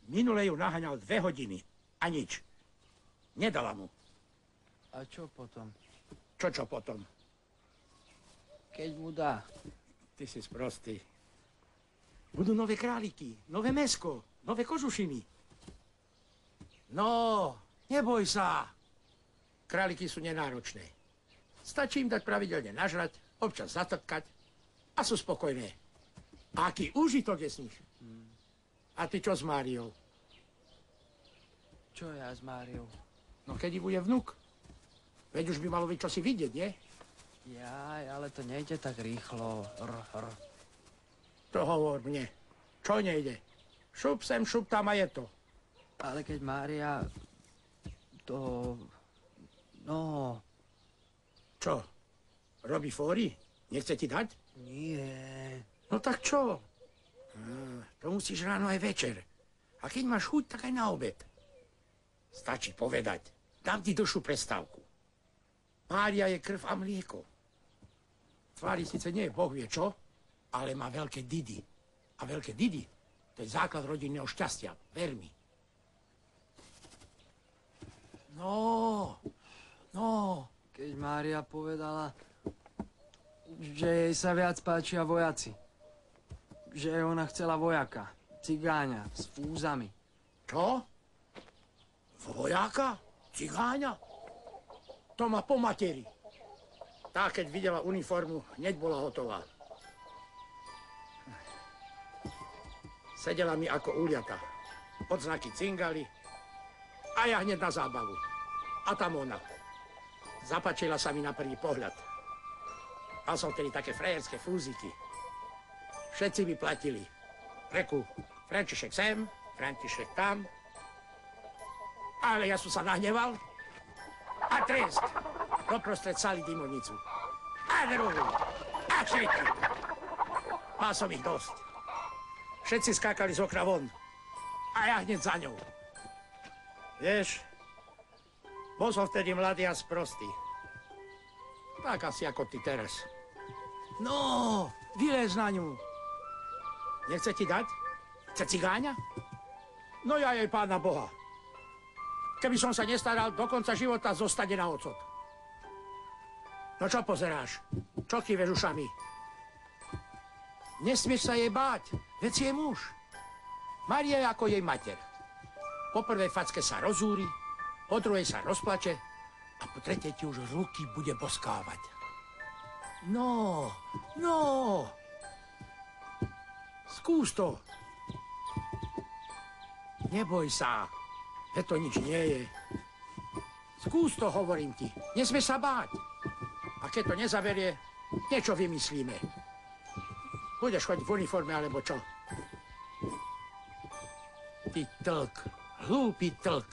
Minule ju naháňal 2 hodiny. A nič. Nedala mu. A čo potom? Čo potom? Keď mu dá. Ty si sprostý. Budú nové králiky, nové mäsko, nové kožušiny. No, neboj sa. Králiky sú nenáročné. Stačí im dať pravidelne nažrať, občas zatrtkať a sú spokojné. A aký úžitok je z nich. A ty čo s Máriou? Čo ja s Máriou? No kedy bude vnuk? Veď už by malo byť čosi vidieť, nie? Jaj, ale to nejde tak rýchlo. To hovor mne. Čo nejde? Šup sem, šup tam a je to. Ale keď Mária... to... no... Čo? Robí fóry? Nechce ti dať? Nie. No tak čo? To musíš ráno aj večer. A keď máš chuť, tak aj na obed. Stačí povedať. Dám ti dlhšiu prestávku. Mária je krv a mlieko. Tvári síce nie, Boh vie čo, ale má veľké didy. A veľké didy, to je základ rodinného šťastia. Ver mi. No. Keď Mária povedala, že jej sa viac páčia vojaci. Že ona chcela vojaka, cigáňa, s fúzami. Čo? Vojaka? Cigáňa? To má po materi. Tá, keď videla uniformu, hneď bola hotová. Sedela mi ako úliata. Odznaky cingali a ja hneď na zábavu. A tam ona. Zapačila sa mi na prvý pohľad. Mal som tedy také frajerské fúziky. Všetci by platili. Reku, František sem, František tam. Ale ja som sa nahneval a tresk. Doprostred sály dymovnicu. A druhú. A všetky. Mal som ich dosť. Všetci skákali z okna von. A ja hneď za ňou. Vieš, bol som vtedy mladý a sprostý. Tak asi ako ty teraz. No, vylez na ňu. Nechce ti dať? Chce cigáňa? No ja jej pána Boha. Keby som sa nestaral, do konca života zostane na ocot. No čo pozeráš? Čo kýveš ušami? Nesmieš sa jej báť, veď si je muž. Mária je ako jej mater. Po prvej facke sa rozúri, po druhej sa rozplače a po tretej ti už ruky bude boskávať. No. Skús to. Neboj sa, veď to nič nie je. Skús to, hovorím ti. Nesmieš sa báť. A keď to nezaverie, niečo vymyslíme. Budeš chodiť v uniforme, alebo čo? Ty tlk, hlúpy tlk.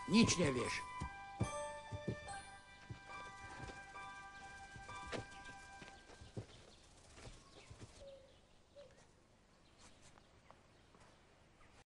Nič nevieš.